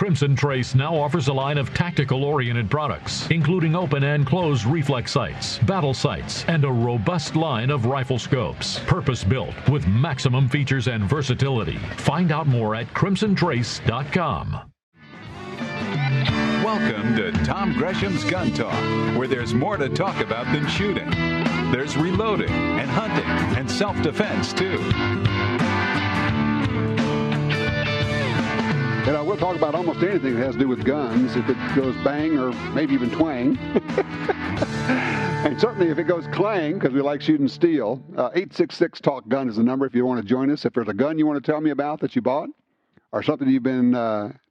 Crimson Trace now offers a line of tactical-oriented products, including open and closed reflex sights, battle sights, and a robust line of rifle scopes, purpose-built with maximum features and versatility. Find out more at crimsontrace.com. Welcome to Tom Gresham's Gun Talk, where there's more to talk about than shooting. There's reloading and hunting and self-defense, too. You know, we'll talk about almost anything that has to do with guns, if it goes bang or maybe even twang. And certainly if it goes clang, because we like shooting steel. 866-TALK-GUN is the number if you want to join us. If there's a gun you want to tell me about that you bought, or something you've been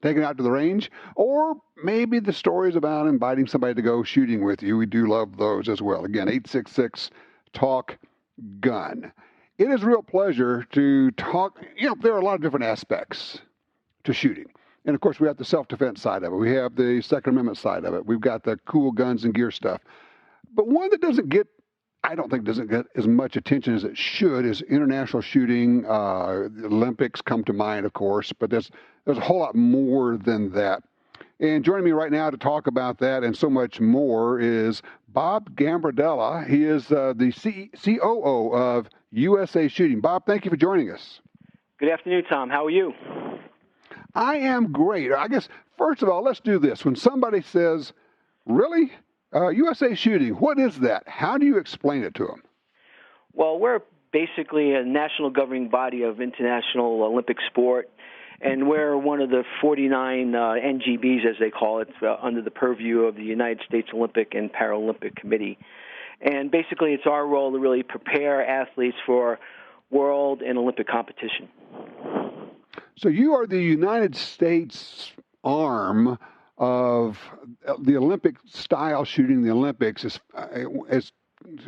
taking out to the range, or maybe the stories about inviting somebody to go shooting with you. We do love those as well. Again, 866-TALK-GUN. It is a real pleasure to talk. You know, there are a lot of different aspects to shooting. And, of course, we have the self-defense side of it. We have the Second Amendment side of it. We've got the cool guns and gear stuff. But one that I don't think doesn't get as much attention as it should is international shooting. The Olympics come to mind, of course, but there's a whole lot more than that. And joining me right now to talk about that and so much more is Bob Gambardella. He is the COO of USA Shooting. Bob, thank you for joining us. Good afternoon, Tom. How are you? I am great. I guess, first of all, let's do this. When somebody says, really? USA Shooting, what is that? How do you explain it to them? Well, we're basically a national governing body of international Olympic sport, and we're one of the 49 NGBs, as they call it, under the purview of the United States Olympic and Paralympic Committee. And basically, it's our role to really prepare athletes for world and Olympic competition. So you are the United States arm of the Olympic style shooting, the Olympics, as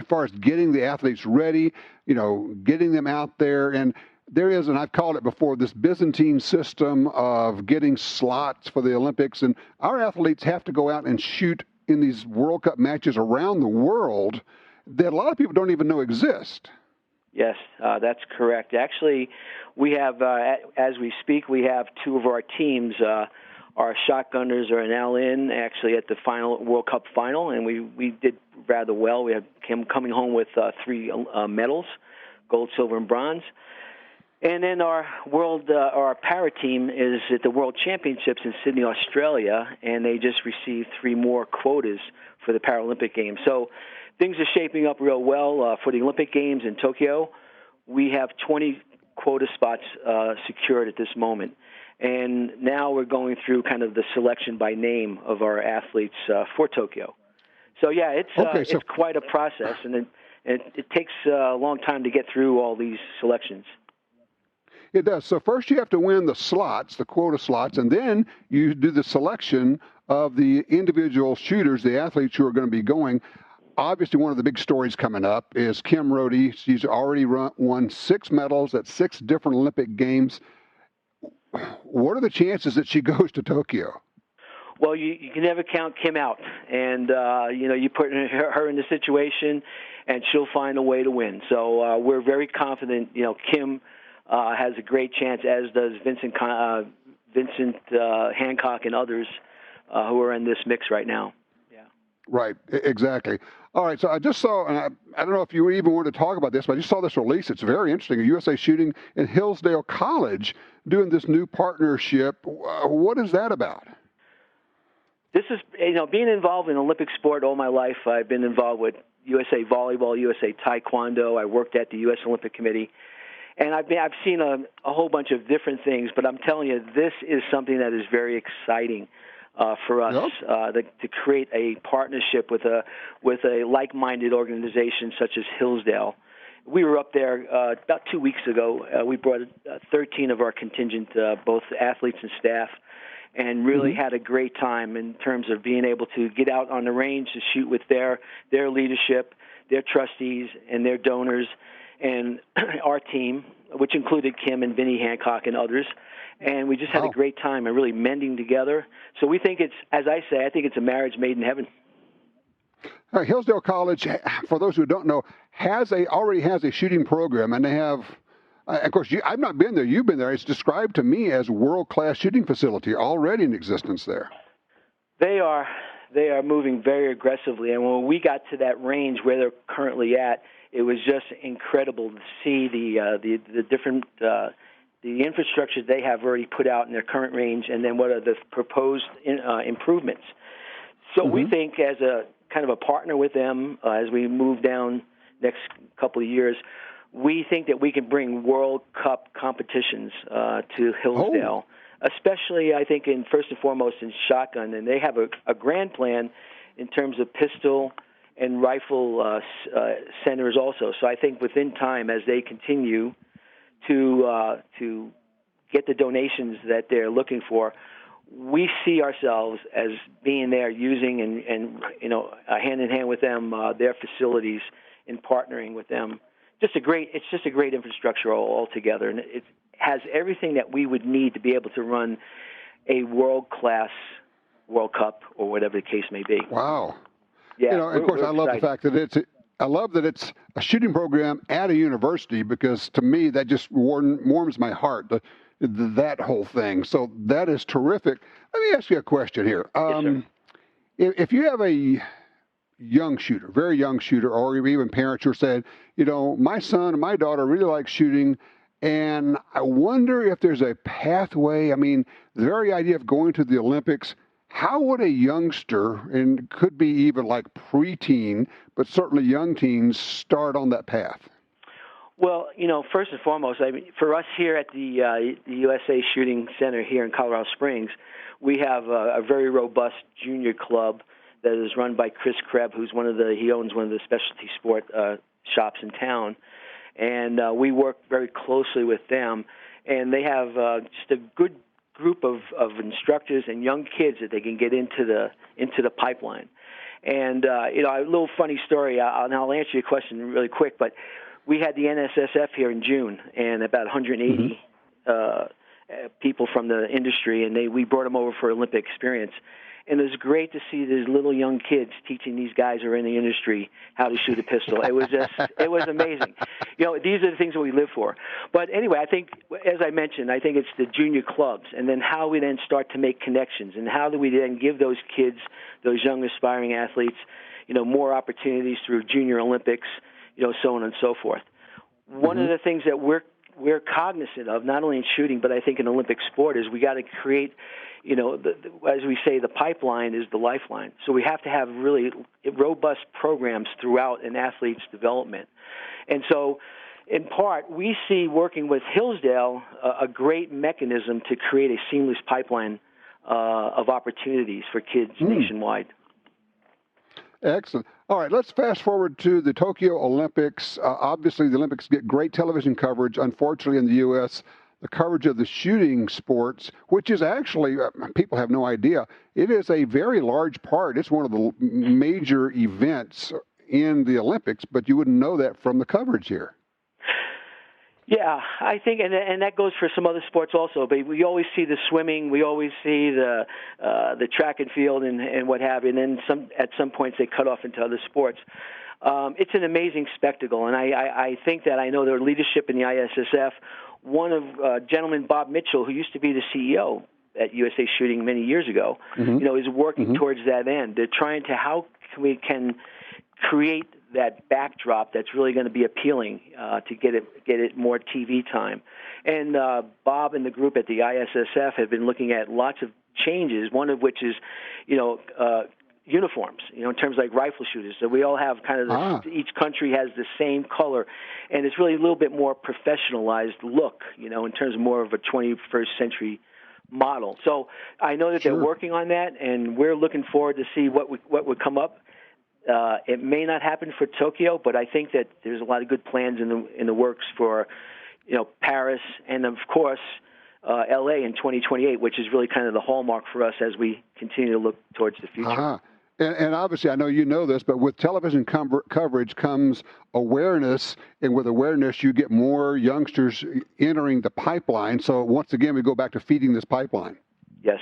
far as getting the athletes ready, you know, getting them out there. And there is, and I've called it before, this Byzantine system of getting slots for the Olympics. And our athletes have to go out and shoot in these World Cup matches around the world that a lot of people don't even know exist. Yes, that's correct. Actually, we have, as we speak, we have two of our teams. Our shotgunners are now in, actually, at the final World Cup final, and we did rather well. We had Kim coming home with 3 medals, gold, silver, and bronze. And then our para team is at the World Championships in Sydney, Australia, and they just received 3 more quotas for the Paralympic Games. So things are shaping up real well for the Olympic Games in Tokyo. We have 20 quota spots secured at this moment. And now we're going through kind of the selection by name of our athletes for Tokyo. So, yeah, it's quite a process, and it takes a long time to get through all these selections. It does. So first you have to win the slots, the quota slots, and then you do the selection of the individual shooters, the athletes who are going to be going. Obviously, one of the big stories coming up is Kim Rode. She's already won 6 medals at 6 different Olympic Games. What are the chances that she goes to Tokyo? Well, you can never count Kim out. And, you put her in the situation, and she'll find a way to win. So we're very confident, Kim has a great chance, as does Vincent Hancock and others who are in this mix right now. Yeah. Right, exactly. All right, so I just saw, and I don't know if you even want to talk about this, but I just saw this release. It's very interesting. USA Shooting in Hillsdale College doing this new partnership. What is that about? This is, being involved in Olympic sport all my life. I've been involved with USA Volleyball, USA Taekwondo. I worked at the U.S. Olympic Committee. And I've seen a whole bunch of different things, but I'm telling you, this is something that is very exciting for us to create a partnership with a like-minded organization such as Hillsdale. We were up there about 2 weeks ago. We brought 13 of our contingent, both athletes and staff, and really had a great time in terms of being able to get out on the range to shoot with their leadership, their trustees, and their donors, and our team, which included Kim and Vinnie Hancock and others. And we just had a great time and really mending together. So we think it's, as I say, I think it's a marriage made in heaven. Hillsdale College, for those who don't know, already has a shooting program, and they have Of course, I've not been there. You've been there. It's described to me as world-class shooting facility already in existence there. They are moving very aggressively, and when we got to that range where they're currently at, it was just incredible to see the different the infrastructure they have already put out in their current range, and then what are the proposed improvements. So we think, as a kind of a partner with them, as we move down next couple of years, we think that we can bring World Cup competitions to Hillsdale. Especially, I think, first and foremost in shotgun, and they have a grand plan in terms of pistol and rifle centers also. So I think within time, as they continue to get the donations that they're looking for, we see ourselves as being there, using and hand in hand with them their facilities and partnering with them. It's just a great infrastructure altogether, and it has everything that we would need to be able to run a world-class World Cup or whatever the case may be. Wow. Yeah. Of course, I love the fact that it's a shooting program at a university, because to me that just warms my heart. That whole thing. So that is terrific. Let me ask you a question here. Yes, sir. If you have a young shooter, very young shooter, or even parents who are saying, my son and my daughter really like shooting, and I wonder if there's a pathway. I mean, the very idea of going to the Olympics, how would a youngster, and could be even like preteen, but certainly young teens, start on that path? Well, first and foremost, for us here at the USA Shooting Center here in Colorado Springs, we have a very robust junior club that is run by Chris Krebs, he owns one of the specialty sport shops in town, and we work very closely with them, and they have just a good group of instructors and young kids that they can get into the pipeline. And a little funny story, and I'll answer your question really quick, but we had the NSSF here in June, and about 180 people from the industry, and we brought them over for Olympic experience. And it was great to see these little young kids teaching these guys who are in the industry how to shoot a pistol. It was amazing. These are the things that we live for. But anyway, I think, as I mentioned, I think it's the junior clubs, and then how we then start to make connections, and how do we then give those kids, those young aspiring athletes, more opportunities through Junior Olympics, so on and so forth. One of the things that we're cognizant of, not only in shooting, but I think in Olympic sport, is we got to create, as we say, the pipeline is the lifeline. So we have to have really robust programs throughout an athlete's development. And so, in part, we see working with Hillsdale a great mechanism to create a seamless pipeline of opportunities for kids nationwide. Excellent. All right, let's fast forward to the Tokyo Olympics. Obviously, the Olympics get great television coverage. Unfortunately, in the U.S., the coverage of the shooting sports, which is actually, people have no idea, it is a very large part. It's one of the major events in the Olympics, but you wouldn't know that from the coverage here. Yeah, I think, and that goes for some other sports also. But we always see the swimming, we always see the track and field and what have you. And then at some points they cut off into other sports. It's an amazing spectacle, and I think that I know their leadership in the ISSF. One of gentleman Bob Mitchell, who used to be the CEO at USA Shooting many years ago, is working towards that end. They're trying to how we can create that backdrop that's really going to be appealing to get it more TV time. And Bob and the group at the ISSF have been looking at lots of changes, one of which is, uniforms, in terms of like rifle shooters. So we all have kind of each country has the same color, and it's really a little bit more professionalized look, in terms of more of a 21st century model. So I know that they're working on that, and we're looking forward to see what would come up. It may not happen for Tokyo, but I think that there's a lot of good plans in the works for, Paris and of course LA in 2028, which is really kind of the hallmark for us as we continue to look towards the future. And obviously, I know you know this, but with television coverage comes awareness, and with awareness, you get more youngsters entering the pipeline. So once again, we go back to feeding this pipeline. Yes.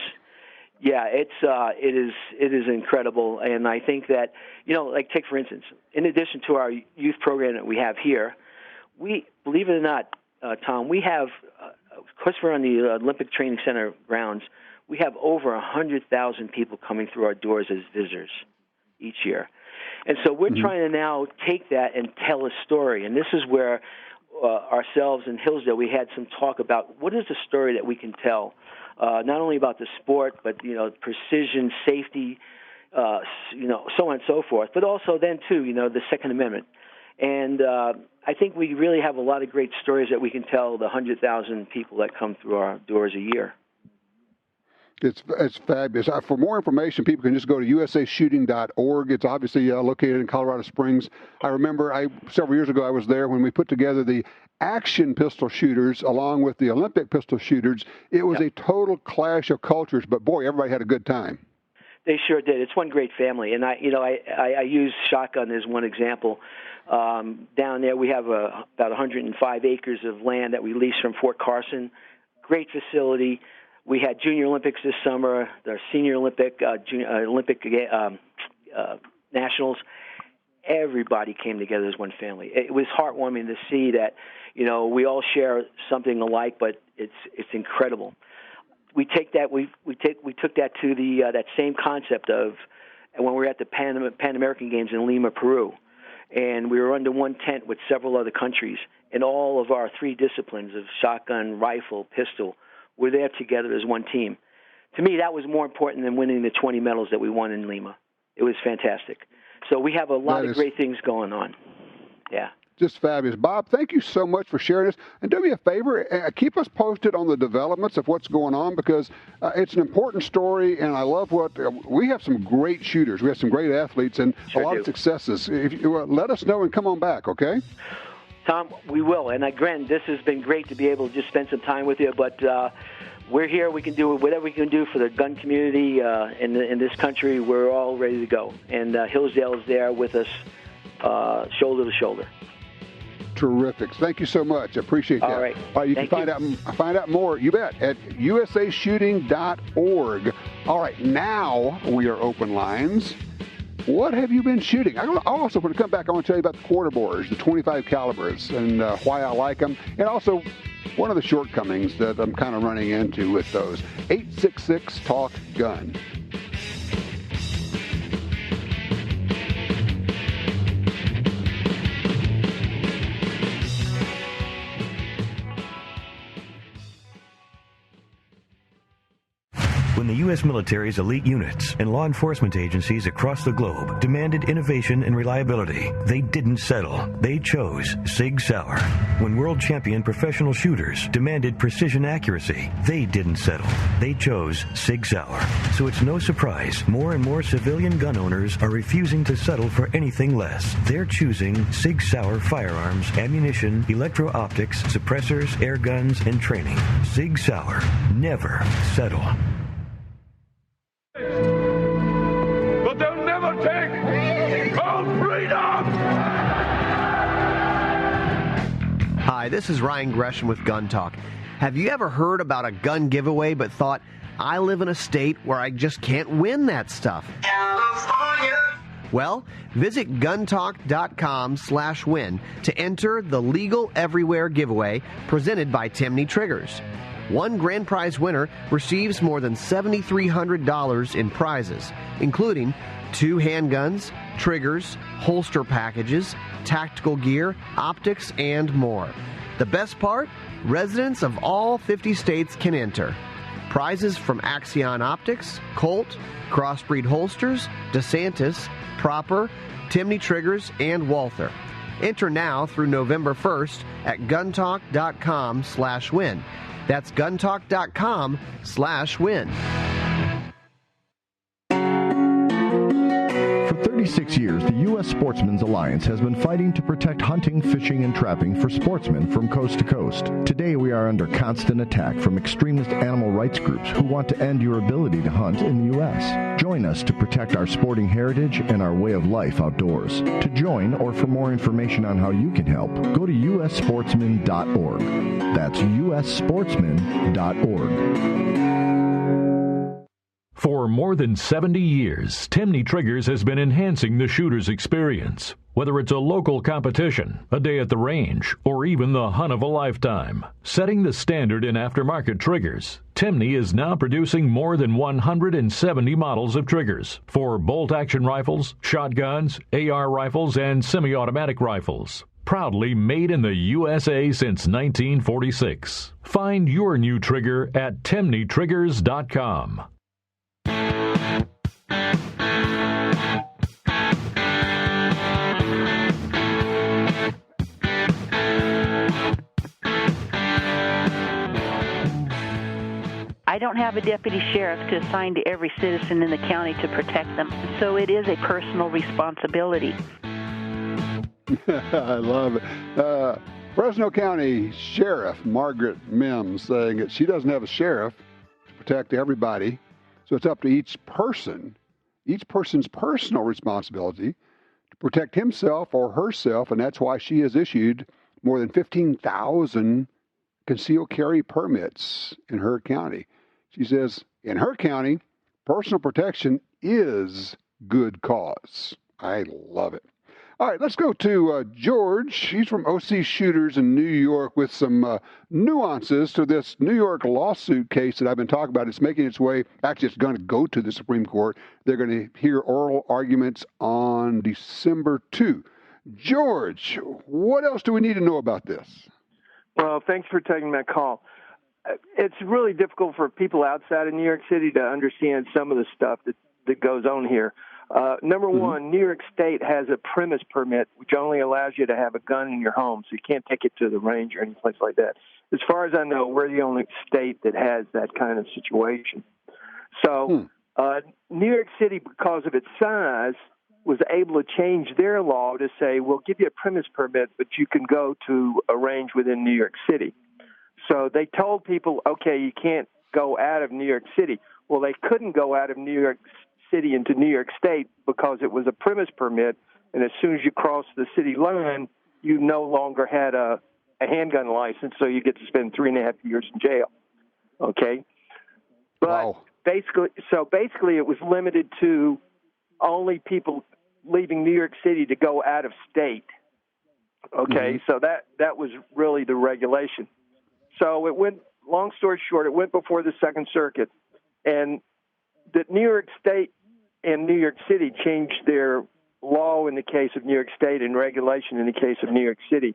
Yeah, it is incredible, and I think that, like take for instance, in addition to our youth program that we have here, we, believe it or not, Tom, we have, because we're on the Olympic Training Center grounds, we have over 100,000 people coming through our doors as visitors each year. And so we're trying to now take that and tell a story. And this is where ourselves in Hillsdale, we had some talk about what is the story that we can tell, not only about the sport, but, precision, safety, so on and so forth, but also then, too, the Second Amendment. And I think we really have a lot of great stories that we can tell the 100,000 people that come through our doors a year. It's fabulous. For more information, people can just go to usashooting.org. It's obviously located in Colorado Springs. I remember several years ago I was there when we put together the action pistol shooters along with the Olympic pistol shooters. It was a total clash of cultures, but boy, everybody had a good time. They sure did. It's one great family, and I use shotgun as one example. Down there, we have about 105 acres of land that we lease from Fort Carson. Great facility. We had Junior Olympics this summer, the Senior Olympic Nationals. Everybody came together as one family. It was heartwarming to see that, we all share something alike, but it's incredible. We take that we took that to the that same concept of when we were at the Pan American Games in Lima, Peru, and we were under one tent with several other countries, and all of our three disciplines of shotgun, rifle, pistol were there together as one team. To me, that was more important than winning the 20 medals that we won in Lima. It was fantastic. So we have a lot of great things going on. Yeah. Just fabulous. Bob, thank you so much for sharing this. And do me a favor, keep us posted on the developments of what's going on, because it's an important story, and I love we have some great shooters. We have some great athletes and a lot of successes. If you, let us know and come on back, okay? Tom, we will. And again, this has been great to be able to just spend some time with you, but we're here. We can do whatever we can do for the gun community in this country. We're all ready to go. And Hillsdale is there with us, shoulder to shoulder. Terrific. Thank you so much. I appreciate that. All right. You can find out more, you bet, at usashooting.org. All right, now we are open lines. What have you been shooting? Also, when I come back, I want to tell you about the quarter bores, the 25 calibers, and why I like them, and also one of the shortcomings that I'm kind of running into with those. 866-TALK-GUN. When the U.S. military's elite units and law enforcement agencies across the globe demanded innovation and reliability, they didn't settle. They chose Sig Sauer. When world champion professional shooters demanded precision accuracy, they didn't settle. They chose Sig Sauer. So it's no surprise more and more civilian gun owners are refusing to settle for anything less. They're choosing Sig Sauer firearms, ammunition, electro-optics, suppressors, air guns, and training. Sig Sauer. Never settle. But they'll never take our freedom! Hi, this is Ryan Gresham with Gun Talk. Have you ever heard about a gun giveaway but thought, I live in a state where I just can't win that stuff? California! Well, visit guntalk.com/win to enter the Legal Everywhere giveaway presented by Timney Triggers. One grand prize winner receives more than $7,300 in prizes, including 2 handguns, triggers, holster packages, tactical gear, optics, and more. The best part? Residents of all 50 states can enter. Prizes from Axion Optics, Colt, Crossbreed Holsters, DeSantis, Proper, Timney Triggers, and Walther. Enter now through November 1st at guntalk.com/win. That's guntalk.com/win. For 36 years, the U.S. Sportsmen's Alliance has been fighting to protect hunting, fishing, and trapping for sportsmen from coast to coast. Today, we are under constant attack from extremist animal rights groups who want to end your ability to hunt in the U.S. Join us to protect our sporting heritage and our way of life outdoors. To join or for more information on how you can help, go to ussportsman.org. That's ussportsman.org. For more than 70 years, Timney Triggers has been enhancing the shooter's experience. Whether it's a local competition, a day at the range, or even the hunt of a lifetime, setting the standard in aftermarket triggers, Timney is now producing more than 170 models of triggers for bolt-action rifles, shotguns, AR rifles, and semi-automatic rifles. Proudly made in the USA since 1946. Find your new trigger at TimneyTriggers.com. I don't have a deputy sheriff to assign to every citizen in the county to protect them, so it is a personal responsibility. I love it. Fresno County Sheriff Margaret Mims saying that she doesn't have a sheriff to protect everybody, so it's up to each person's personal responsibility to protect himself or herself, and that's why she has issued more than 15,000 concealed carry permits in her county. She says, in her county, personal protection is good cause. I love it. All right, let's go to George. He's from OC Shooters in New York with some nuances to this New York lawsuit case that I've been talking about. It's making its way. Actually, it's going to go to the Supreme Court. They're going to hear oral arguments on December 2. George, what else do we need to know about this? Well, thanks for taking that call. It's really difficult for people outside of New York City to understand some of the stuff that goes on here. Number one, New York State has a premise permit, which only allows you to have a gun in your home, so you can't take it to the range or any place like that. As far as I know, we're the only state that has that kind of situation. So New York City, because of its size, was able to change their law to say, we'll give you a premise permit, but you can go to a range within New York City. So they told people, okay, you can't go out of New York City. Well, they couldn't go out of New York City into New York State because it was a premise permit, and as soon as you crossed the city line, you no longer had a handgun license, so you get to spend 3.5 years in jail. Okay? But basically it was limited to only people leaving New York City to go out of state. Okay, so that was really the regulation. So it went, long story short, it went before the Second Circuit, and that New York State and New York City changed their law in the case of New York State and regulation in the case of New York City.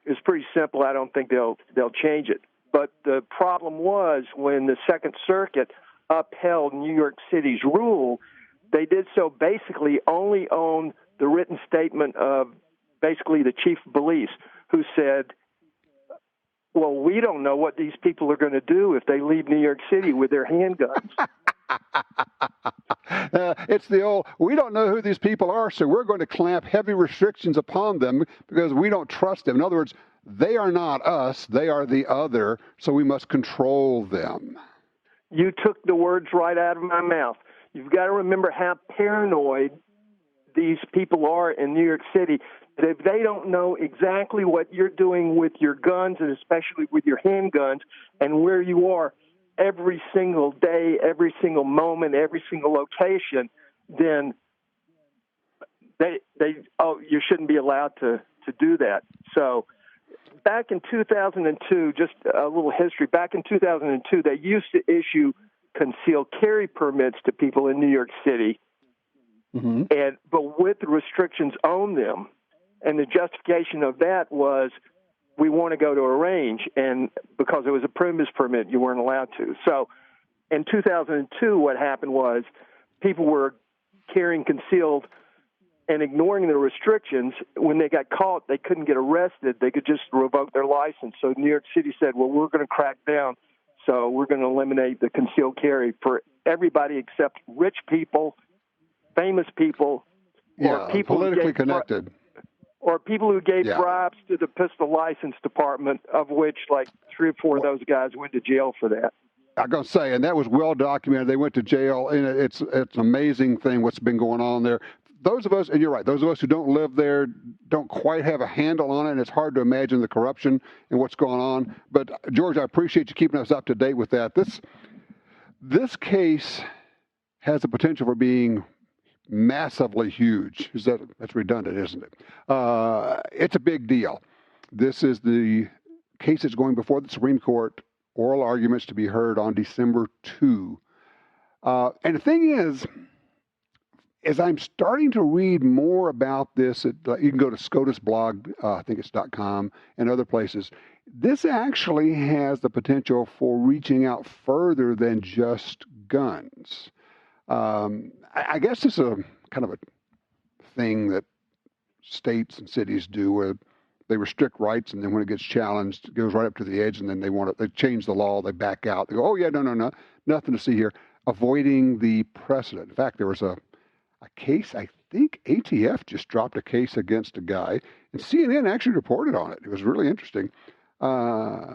It's pretty simple. I don't think they'll change it. But the problem was when the Second Circuit upheld New York City's rule, they did so basically only on the written statement of basically the chief of police, who said, well, we don't know what these people are going to do if they leave New York City with their handguns. It's the old, we don't know who these people are, so we're going to clamp heavy restrictions upon them because we don't trust them. In other words, they are not us, they are the other, so we must control them. You took the words right out of my mouth. You've got to remember how paranoid these people are in New York City. If they don't know exactly what you're doing with your guns, and especially with your handguns, and where you are every single day, every single moment, every single location, then you shouldn't be allowed to do that. So back in 2002, just a little history, back in 2002, they used to issue concealed carry permits to people in New York City, but with the restrictions on them. And the justification of that was, we want to go to a range, and because it was a premise permit, you weren't allowed to. So in 2002, what happened was people were carrying concealed and ignoring the restrictions. When they got caught, they couldn't get arrested. They could just revoke their license. So New York City said, well, we're going to crack down, so we're going to eliminate the concealed carry for everybody except rich people, famous people, or people politically connected. Or people who gave bribes to the pistol license department, of which like 3 or 4 of those guys went to jail for that. I'm going to say, and that was well documented. They went to jail, and it's an amazing thing what's been going on there. Those of us, and you're right, those of us who don't live there don't quite have a handle on it, and it's hard to imagine the corruption and what's going on. But, George, I appreciate you keeping us up to date with that. This case has the potential for being massively huge. That's redundant, isn't it? It's a big deal. This is the case that's going before the Supreme Court, oral arguments to be heard on December 2. And the thing is, as I'm starting to read more about this, you can go to SCOTUS blog, I think it's .com, and other places. This actually has the potential for reaching out further than just guns. I guess it's a kind of a thing that states and cities do where they restrict rights, and then when it gets challenged, it goes right up to the edge, and then they change the law, they back out. They go, oh, yeah, no, nothing to see here, avoiding the precedent. In fact, there was a case, I think ATF just dropped a case against a guy, and CNN actually reported on it. It was really interesting. I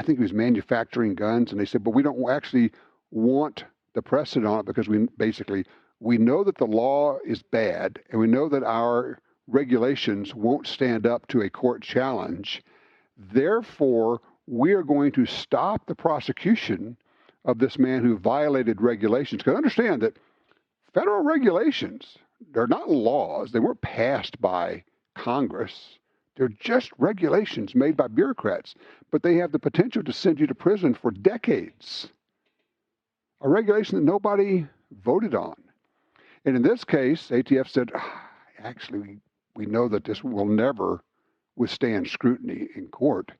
think he was manufacturing guns, and they said, but we don't actually want the precedent on it because we know that the law is bad, and we know that our regulations won't stand up to a court challenge. Therefore, we are going to stop the prosecution of this man who violated regulations. Because understand that federal regulations, they're not laws. They weren't passed by Congress. They're just regulations made by bureaucrats. But they have the potential to send you to prison for decades. A regulation that nobody voted on. And in this case, ATF said, actually, we know that this will never withstand scrutiny in court.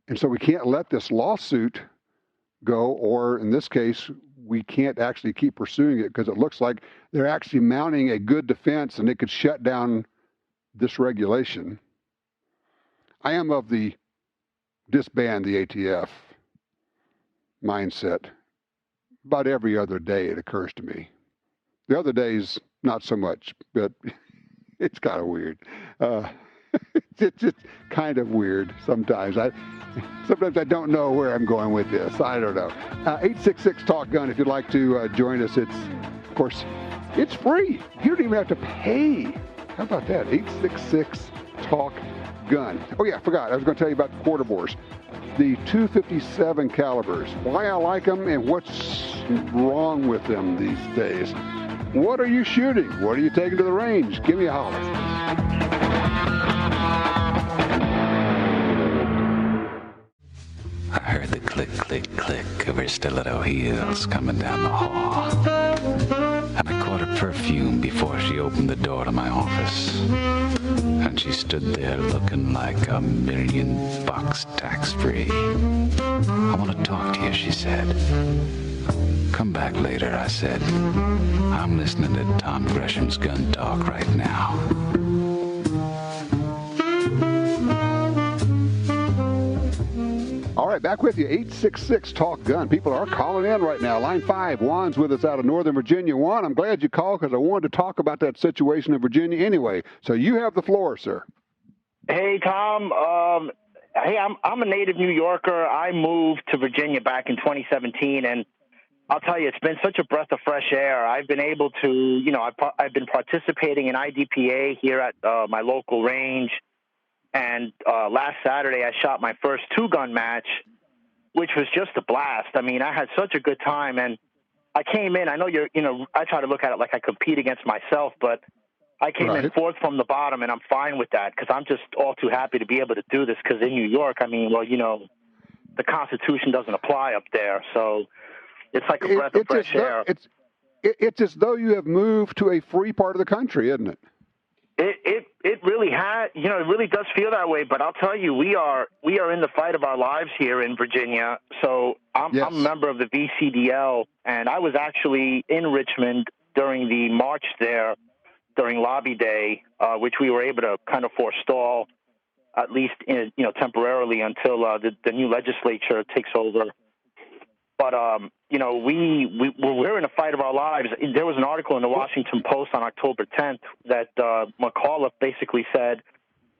And so we can't let this lawsuit go, or in this case, we can't actually keep pursuing it because it looks like they're actually mounting a good defense and it could shut down this regulation. I am of the disband the ATF mindset. About every other day it occurs to me. The other days, not so much, but it's kind of weird. It's just kind of weird sometimes. Sometimes I don't know where I'm going with this. I don't know. 866-TALK-GUN if you'd like to join us. It's, of course, it's free. You don't even have to pay. How about that? 866-TALK-GUN. Oh, yeah, I forgot. I was going to tell you about the quarter bores. The .257 calibers. Why I like them and what's wrong with them these days. What are you shooting? What are you taking to the range? Give me a holler. I heard the click, click, click of her stiletto heels coming down the hall. And I caught her perfume before she opened the door to my office. And she stood there looking like $1,000,000 tax-free. I want to talk to you, she said. Come back later, I said. I'm listening to Tom Gresham's Gun Talk right now. All right, back with you, 866-TALK-GUN. People are calling in right now. Line 5, Juan's with us out of Northern Virginia. Juan, I'm glad you called because I wanted to talk about that situation in Virginia anyway. So you have the floor, sir. Hey, Tom. Hey, I'm a native New Yorker. I moved to Virginia back in 2017, and I'll tell you, it's been such a breath of fresh air. I've been able to, I've been participating in IDPA here at my local range. And last Saturday, I shot my first two-gun match, which was just a blast. I mean, I had such a good time. And I came in, I know I try to look at it like I compete against myself, but I came in fourth from the bottom, and I'm fine with that because I'm just all too happy to be able to do this because in New York, I mean, well, the Constitution doesn't apply up there. So it's like a breath of fresh air. It's as though you have moved to a free part of the country, isn't it? It really it really does feel that way. But I'll tell you, we are in the fight of our lives here in Virginia. So I'm a member of the VCDL, and I was actually in Richmond during the march there during Lobby Day, which we were able to kind of forestall, at least temporarily until the new legislature takes over. But, we're in a fight of our lives. There was an article in the Washington Post on October 10th that McAuliffe basically said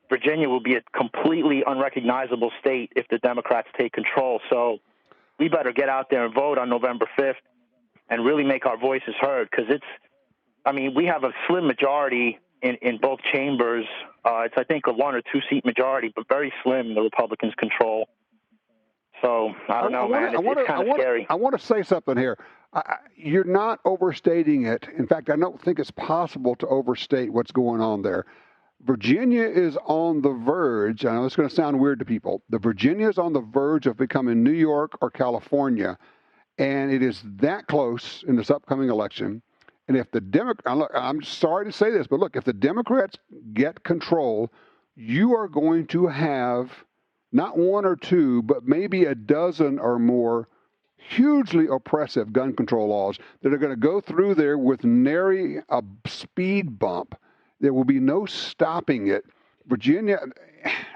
Virginia will be a completely unrecognizable state if the Democrats take control. So we better get out there and vote on November 5th and really make our voices heard because we have a slim majority in both chambers. It's, I think, a 1 or 2 seat majority, but very slim the Republicans control. So I don't know, man. It's kind of scary. I want to say something here. You're not overstating it. In fact, I don't think it's possible to overstate what's going on there. Virginia is on the verge. I know it's going to sound weird to people. Virginia is on the verge of becoming New York or California, and it is that close in this upcoming election. And if I'm sorry to say this, but look, if the Democrats get control, you are going to have not one or two, but maybe a dozen or more hugely oppressive gun control laws that are going to go through there with nary a speed bump. There will be no stopping it. Virginia,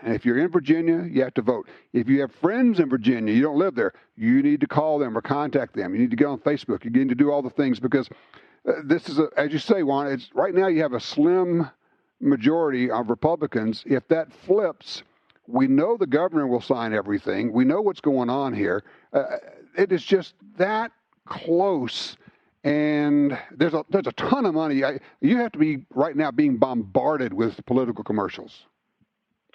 and if you're in Virginia, you have to vote. If you have friends in Virginia, you don't live there, you need to call them or contact them. You need to get on Facebook. You need to do all the things because this is, as you say, Juan, it's right now you have a slim majority of Republicans. If that flips, we know the governor will sign everything. We know what's going on here. It is just that close. And there's a ton of money. You have to be right now being bombarded with political commercials.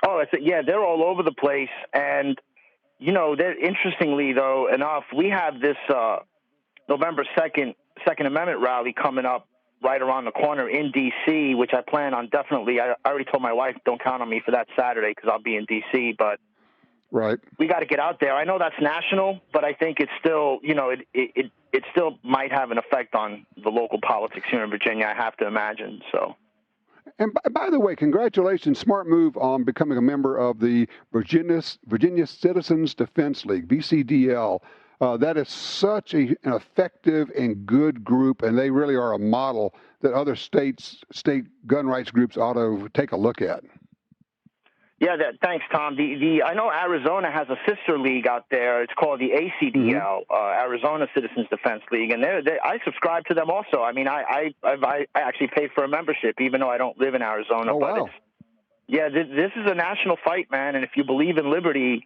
Oh, they're all over the place. And, interestingly, though, enough, we have this November 2nd Second Amendment rally coming up right around the corner in D.C., which I plan on definitely. I already told my wife, don't count on me for that Saturday because I'll be in D.C., but right, we got to get out there. I know that's national, but I think it's still, it still might have an effect on the local politics here in Virginia, I have to imagine. So. And by the way, congratulations, smart move on becoming a member of the Virginia Citizens Defense League, VCDL. That is such an effective and good group, and they really are a model that other state gun rights groups ought to take a look at. Yeah, thanks, Tom. I know Arizona has a sister league out there. It's called the ACDL, Arizona Citizens Defense League, and I subscribe to them also. I mean, I actually paid for a membership, even though I don't live in Arizona. Oh, wow. This is a national fight, man, and if you believe in liberty,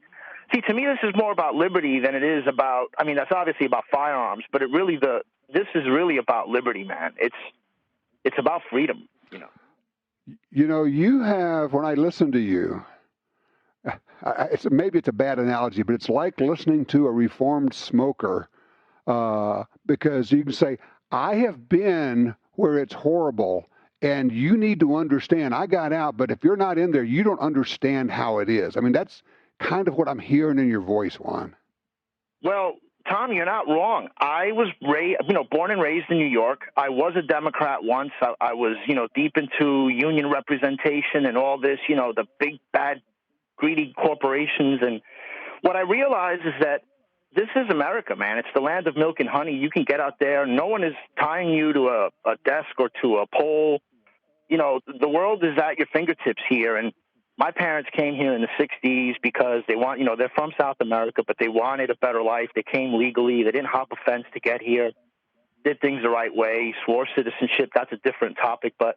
see, to me, this is more about liberty than it is about. I mean, that's obviously about firearms, but this is really about liberty, man. It's about freedom, you have, when I listen to you, maybe it's a bad analogy, but it's like listening to a reformed smoker because you can say, I have been where it's horrible, and you need to understand, I got out, but if you're not in there, you don't understand how it is. I mean, that's kind of what I'm hearing in your voice, Juan. Well, Tom, you're not wrong. I was born and raised in New York. I was a Democrat once. I was, deep into union representation and all this, the big, bad, greedy corporations. And what I realized is that this is America, man. It's the land of milk and honey. You can get out there. No one is tying you to a desk or to a pole. The world is at your fingertips here. And my parents came here in the 60s because they want, they're from South America, but they wanted a better life. They came legally. They didn't hop a fence to get here. Did things the right way, swore citizenship. That's a different topic. But,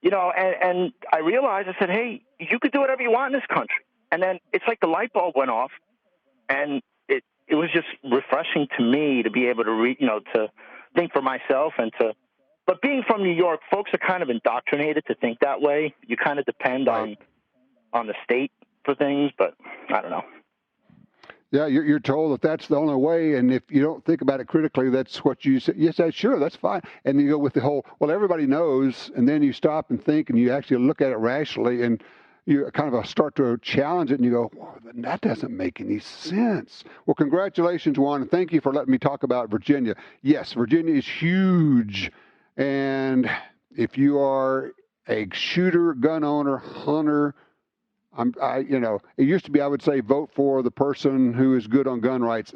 and I realized, I said, hey, you could do whatever you want in this country. And then it's like the light bulb went off, and it was just refreshing to me to be able to to think for myself but being from New York, folks are kind of indoctrinated to think that way. You kind of depend on the state for things, but I don't know. Yeah, you're told that that's the only way, and if you don't think about it critically, that's what you say. You say, sure, that's fine. And you go with the whole, well, everybody knows, and then you stop and think, and you actually look at it rationally, and you kind of start to challenge it, and you go, well, that doesn't make any sense. Well, congratulations, Juan, and thank you for letting me talk about Virginia. Yes, Virginia is huge, and if you are a shooter, gun owner, hunter, it used to be I would say vote for the person who is good on gun rights.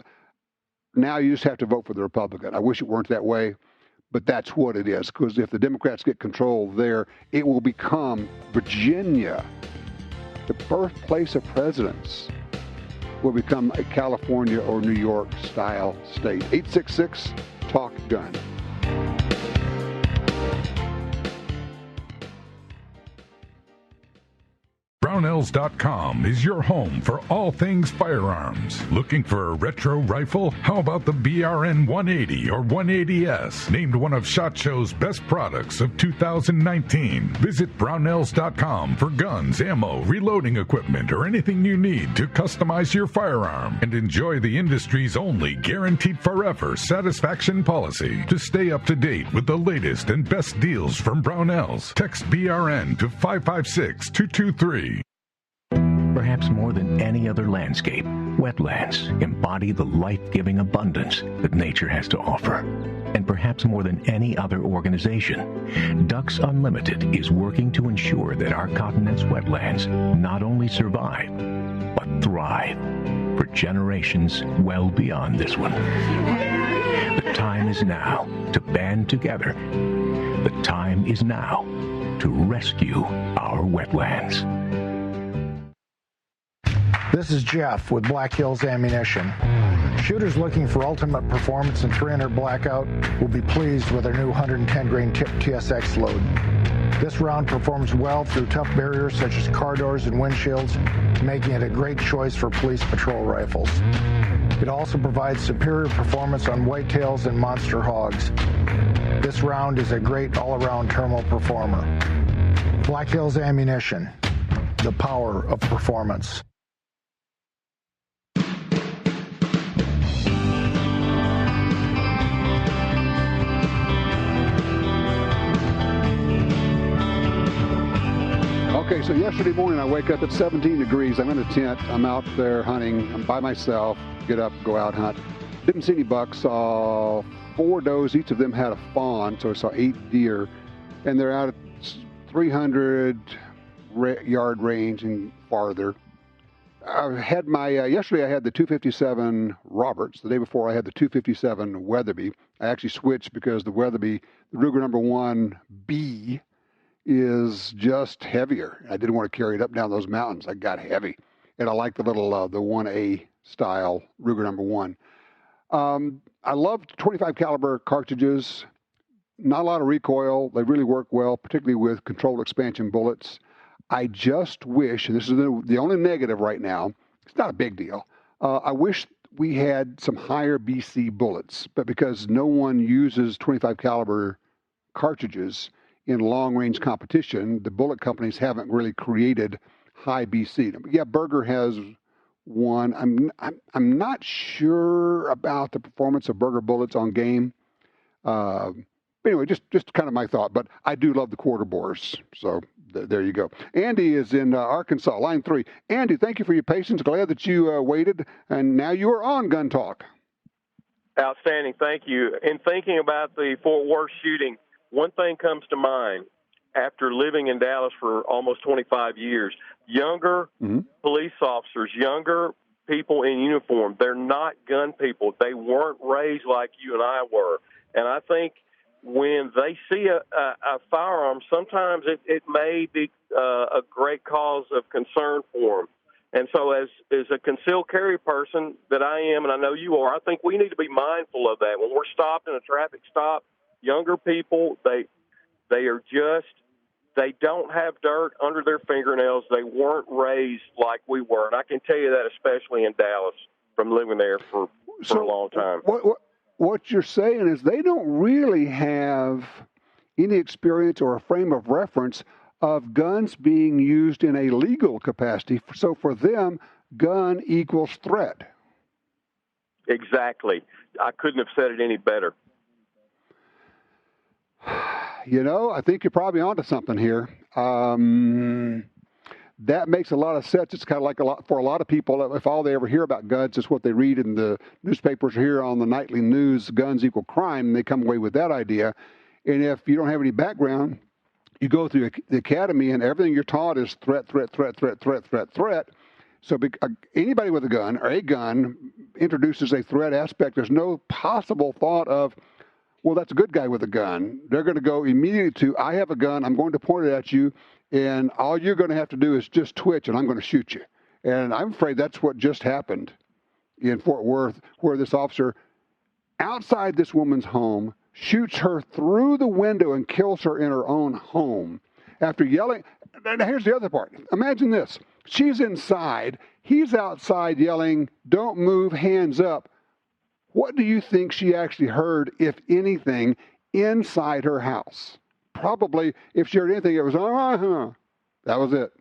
Now you just have to vote for the Republican. I wish it weren't that way, but that's what it is. Because if the Democrats get control there, it will become Virginia, the birthplace of presidents, will become a California or New York style state. 866 Talk Gun. Brownells.com is your home for all things firearms. Looking for a retro rifle? How about the BRN 180 or 180S, named one of SHOT Show's best products of 2019? Visit Brownells.com for guns, ammo, reloading equipment, or anything you need to customize your firearm, and enjoy the industry's only guaranteed forever satisfaction policy. To stay up to date with the latest and best deals from Brownells, text BRN to 556-223. Perhaps more than any other landscape, wetlands embody the life-giving abundance that nature has to offer. And perhaps more than any other organization, Ducks Unlimited is working to ensure that our continent's wetlands not only survive, but thrive for generations well beyond this one. The time is now to band together. The time is now to rescue our wetlands. This is Jeff with Black Hills Ammunition. Shooters looking for ultimate performance in 300 blackout will be pleased with our new 110 grain tip TSX load. This round performs well through tough barriers such as car doors and windshields, making it a great choice for police patrol rifles. It also provides superior performance on whitetails and monster hogs. This round is a great all-around thermal performer. Black Hills Ammunition, the power of performance. Okay, so yesterday morning I wake up at 17 degrees. I'm in a tent. I'm out there hunting. I'm by myself. Get up, go out, hunt. Didn't see any bucks. Saw 4 does. Each of them had a fawn, so I saw 8 deer. And they're out at 300 yard range and farther. I had my, yesterday I had the 257 Roberts. The day before I had the 257 Weatherby. I actually switched because the Weatherby, the Ruger number 1B, is just heavier. I didn't want to carry it up down those mountains. I got heavy. And I like the little, the 1A style Ruger number 1. I love 25 caliber cartridges. Not a lot of recoil. They really work well, particularly with controlled expansion bullets. I just wish, and this is the only negative right now, it's not a big deal. I wish we had some higher BC bullets, but because no one uses 25 caliber cartridges in long-range competition, the bullet companies haven't really created high BC. Yeah, Berger has one. I'm not sure about the performance of Berger bullets on game. Anyway, just kind of my thought. But I do love the quarter bores. So there you go. Andy is in Arkansas, line 3. Andy, thank you for your patience. Glad that you waited, and now you are on Gun Talk. Outstanding. Thank you. In thinking about the Fort Worth shooting, one thing comes to mind after living in Dallas for almost 25 years. Younger police officers, younger people in uniform, they're not gun people. They weren't raised like you and I were. And I think when they see a firearm, sometimes it may be a great cause of concern for them. And so as a concealed carry person that I am, and I know you are, I think we need to be mindful of that. When we're stopped in a traffic stop, younger people, they don't have dirt under their fingernails. They weren't raised like we were. And I can tell you that especially in Dallas from living there for a long time. What you're saying is they don't really have any experience or a frame of reference of guns being used in a legal capacity. So for them, gun equals threat. Exactly. I couldn't have said it any better. You know, I think you're probably onto something here. That makes a lot of sense. It's kind of like for a lot of people, if all they ever hear about guns is what they read in the newspapers or hear on the nightly news, guns equal crime, and they come away with that idea. And if you don't have any background, you go through the academy and everything you're taught is threat. So anybody with a gun or a gun introduces a threat aspect. There's no possible thought of, well, that's a good guy with a gun. They're going to go immediately to, I have a gun, I'm going to point it at you, and all you're going to have to do is just twitch, and I'm going to shoot you. And I'm afraid that's what just happened in Fort Worth, where this officer, outside this woman's home, shoots her through the window and kills her in her own home. after yelling. Now, here's the other part. Imagine this. She's inside. He's outside yelling, "Don't move, hands up." What do you think she actually heard, if anything, inside her house? Probably, if she heard anything, it was, that was it.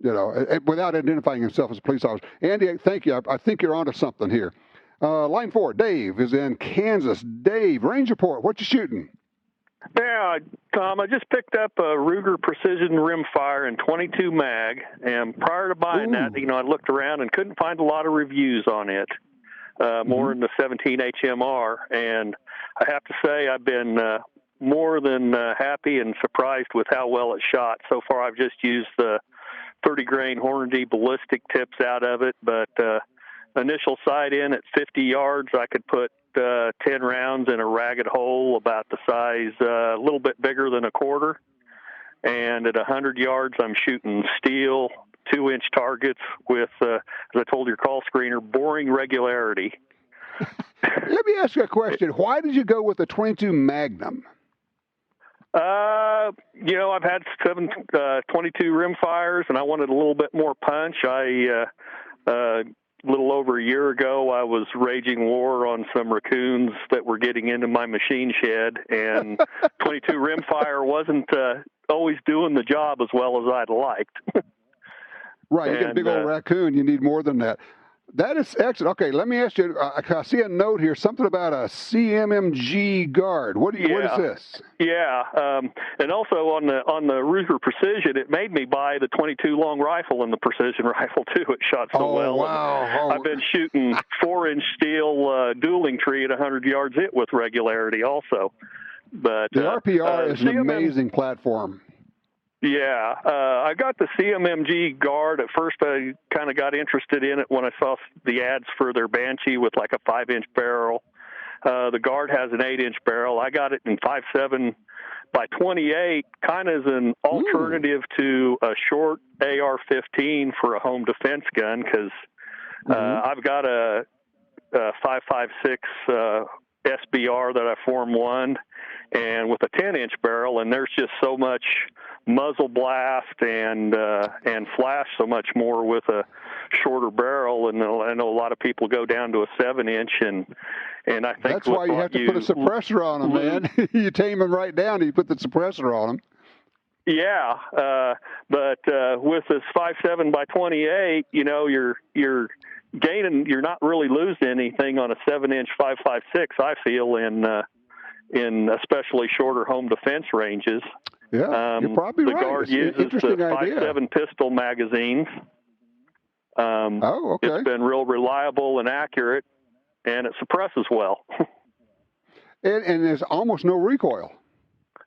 You know, without identifying himself as a police officer. Andy, thank you. I think you're onto something here. Line 4, Dave is in Kansas. Dave, range report. What you shooting? Yeah, Tom, I just picked up a Ruger Precision Rimfire in 22 mag, and prior to buying that, I looked around and couldn't find a lot of reviews on it, more in the 17 HMR, and I have to say I've been more than happy and surprised with how well it shot. So far, I've just used the 30-grain Hornady ballistic tips out of it, but initial sight in at 50 yards, I could put 10 rounds in a ragged hole about the size, a little bit bigger than a quarter. And at 100 yards, I'm shooting steel, 2-inch targets with, as I told your call screener, boring regularity. Let me ask you a question. Why did you go with the 22 Magnum? I've had 22 rimfires, and I wanted a little bit more punch. A little over a year ago, I was raging war on some raccoons that were getting into my machine shed, and 22 rimfire wasn't always doing the job as well as I'd liked. Right, you get a big old raccoon, you need more than that. That is excellent. Okay, let me ask you, I see a note here, something about a CMMG guard. What is this? Yeah, and also on the Ruger Precision, it made me buy the 22 long rifle and the precision rifle, too. It shot so well. Wow. I've been shooting 4-inch steel dueling tree at 100 yards with regularity also. But the RPR is an amazing platform. Yeah, I got the CMMG guard. At first, I kind of got interested in it when I saw the ads for their Banshee with like a 5-inch barrel. The guard has an 8-inch barrel. I got it in 5.7 by 28, kind of as an alternative to a short AR-15 for a home defense gun, because I've got a 5.56 SBR that I Form 1, and with a 10-inch barrel, and there's just so much muzzle blast and flash so much more with a shorter barrel, and I know a lot of people go down to a 7-inch, and I think that's why you have to put a suppressor on them, man. You tame them right down, and you put the suppressor on them. Yeah, but with this 5.7 by 28, you're gaining. You're not really losing anything on a 7-inch 5.56. I feel in especially shorter home defense ranges. Yeah, you're probably the right. Guard It's uses the 5.7 pistol magazines. Okay. It's been real reliable and accurate, and it suppresses well. and there's almost no recoil.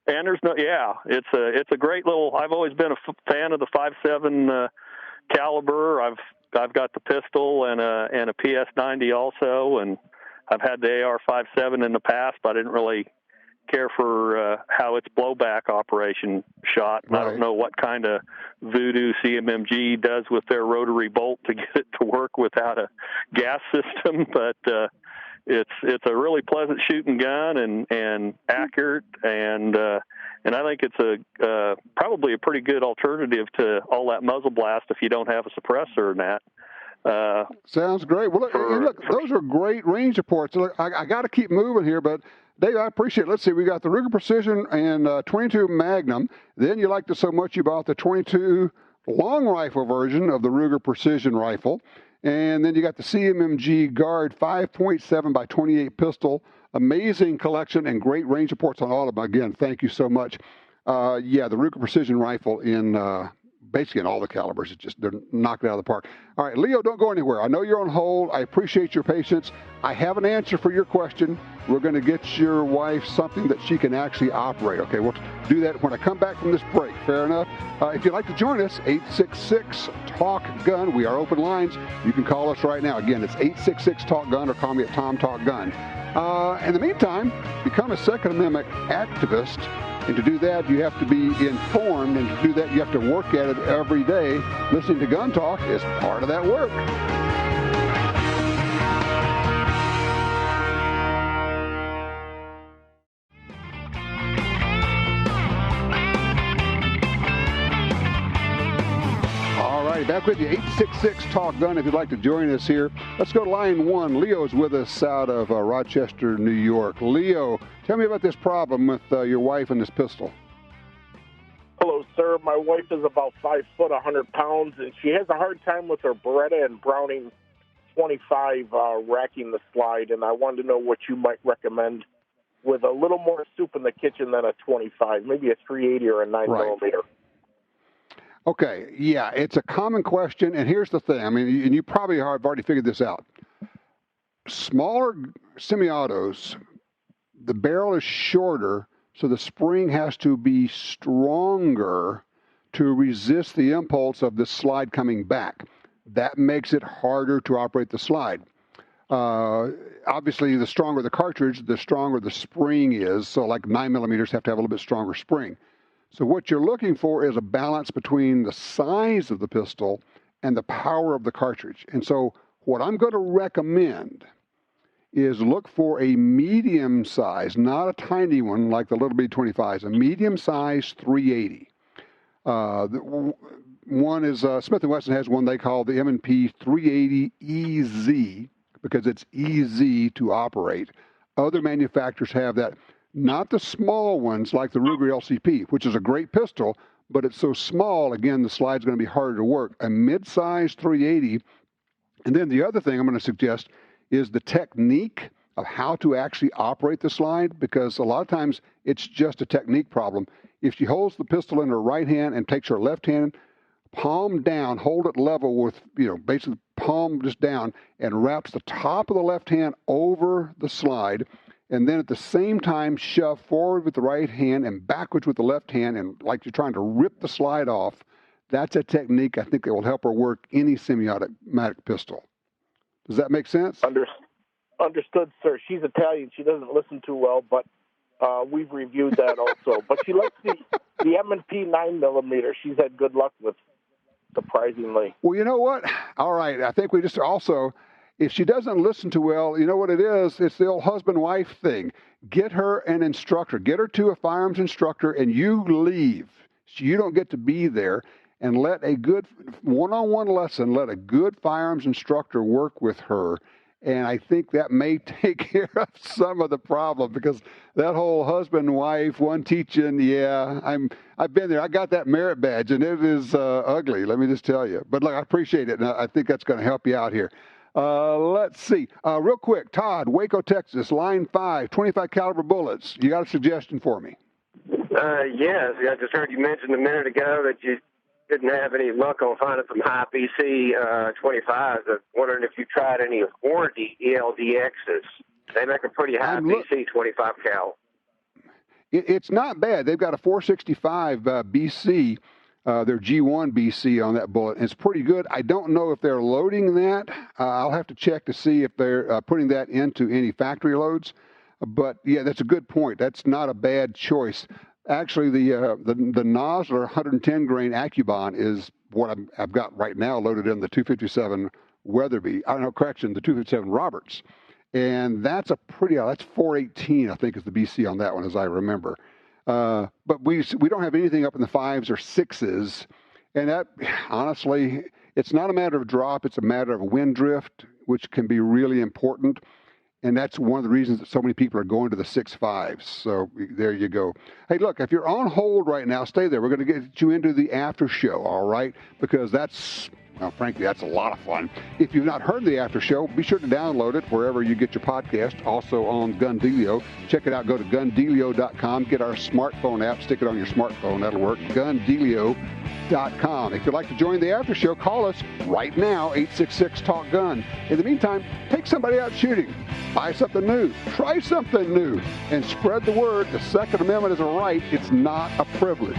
And there's it's a great little. I've always been a fan of the 5.7 caliber. I've got the pistol and a PS90 also, and I've had the AR-57 in the past, but I didn't really care for how its blowback operation shot. Right. I don't know what kind of voodoo CMMG does with their rotary bolt to get it to work without a gas system, but it's a really pleasant shooting gun and accurate, and I think it's probably a pretty good alternative to all that muzzle blast if you don't have a suppressor in that. Sounds great. Well, look, those are great range reports. Look, I got to keep moving here, but Dave, I appreciate it. Let's see, we got the Ruger Precision and 22 Magnum. Then you liked it so much you bought the 22 long rifle version of the Ruger Precision rifle. And then you got the CMMG Guard 5.7 by 28 pistol. Amazing collection and great range reports on all of them. Again, thank you so much. The Ruger Precision rifle in basically in all the calibers. They're knocking it out of the park. All right, Leo, don't go anywhere. I know you're on hold. I appreciate your patience. I have an answer for your question. We're going to get your wife something that she can actually operate. Okay, we'll do that when I come back from this break. Fair enough? If you'd like to join us, 866-TALK-GUN. We are open lines. You can call us right now. Again, it's 866-TALK-GUN or call me at TomTalkGun. In the meantime, become a Second Amendment activist. And to do that, you have to be informed. And to do that, you have to work at it every day. Listening to Gun Talk is part of that work. back with you. 866-TALK-GUN if you'd like to join us here. Let's go to line 1. Leo's with us out of Rochester, New York. Leo, tell me about this problem with your wife and this pistol. Hello, sir. My wife is about 5 foot, 100 pounds, and she has a hard time with her Beretta and Browning 25 racking the slide, and I wanted to know what you might recommend with a little more soup in the kitchen than a 25, maybe a 380 or a 9mm. Okay, yeah, it's a common question, and here's the thing. I mean, and you probably have already figured this out. Smaller semi-autos, the barrel is shorter, so the spring has to be stronger to resist the impulse of the slide coming back. That makes it harder to operate the slide. Obviously, the stronger the cartridge, the stronger the spring is. So like 9mm have to have a little bit stronger spring. So what you're looking for is a balance between the size of the pistol and the power of the cartridge. And so what I'm going to recommend is look for a medium size, not a tiny one like the little B25s, a medium size 380. One is Smith & Wesson has one they call the M&P 380 EZ because it's easy to operate. Other manufacturers have that. Not the small ones like the Ruger LCP, which is a great pistol, but it's so small, again, the slide's going to be harder to work. A mid-size 380, and then the other thing I'm going to suggest is the technique of how to actually operate the slide, because a lot of times it's just a technique problem. If she holds the pistol in her right hand and takes her left hand, palm down, hold it level with, basically palm just down, and wraps the top of the left hand over the slide, and then at the same time shove forward with the right hand and backwards with the left hand, and like you're trying to rip the slide off, that's a technique I think that will help her work any semi-automatic pistol. Does that make sense? Understood, sir. She's Italian. She doesn't listen too well, but we've reviewed that also. But she likes the M&P 9mm. She's had good luck with, surprisingly. Well, you know what? All right. I think we just also... If she doesn't listen too well, you know what it is? It's the old husband-wife thing. Get her an instructor. Get her to a firearms instructor, and you leave. You don't get to be there. And let a good one-on-one lesson, let a good firearms instructor work with her. And I think that may take care of some of the problem, because that whole husband-wife, one teaching, I've been there. I got that merit badge, and it is ugly, let me just tell you. But look, I appreciate it, and I think that's going to help you out here. Let's see. Real quick, Todd, Waco, Texas, line 5, 25 caliber bullets. You got a suggestion for me? Yes. I just heard you mention a minute ago that you didn't have any luck on finding some high BC 25s. I was wondering if you tried any warranty ELDXs. They make a pretty high BC 25 cal. It's not bad. They've got a 465 BC. Their G1 BC on that bullet. And it's pretty good. I don't know if they're loading that. I'll have to check to see if they're putting that into any factory loads. But yeah, that's a good point. That's not a bad choice. Actually, the Nosler 110 grain Accubon is what I've got right now loaded in the 257 Weatherby. The 257 Roberts. And that's that's 418, I think, is the BC on that one, as I remember. But we don't have anything up in the 5s or 6s, and that, honestly, it's not a matter of drop, it's a matter of wind drift, which can be really important, and that's one of the reasons that so many people are going to the 6.5s. So there you go. Hey, look, if you're on hold right now, stay there. We're going to get you into the after show, all right? Because frankly, that's a lot of fun. If you've not heard the after show, be sure to download it wherever you get your podcast, also on Gun Dealio. Check it out. Go to gundealio.com. Get our smartphone app. Stick it on your smartphone. That'll work. Gundealio.com. If you'd like to join the after show, call us right now, 866-TALK-GUN. In the meantime, take somebody out shooting. Buy something new. Try something new. And spread the word. The Second Amendment is a right. It's not a privilege.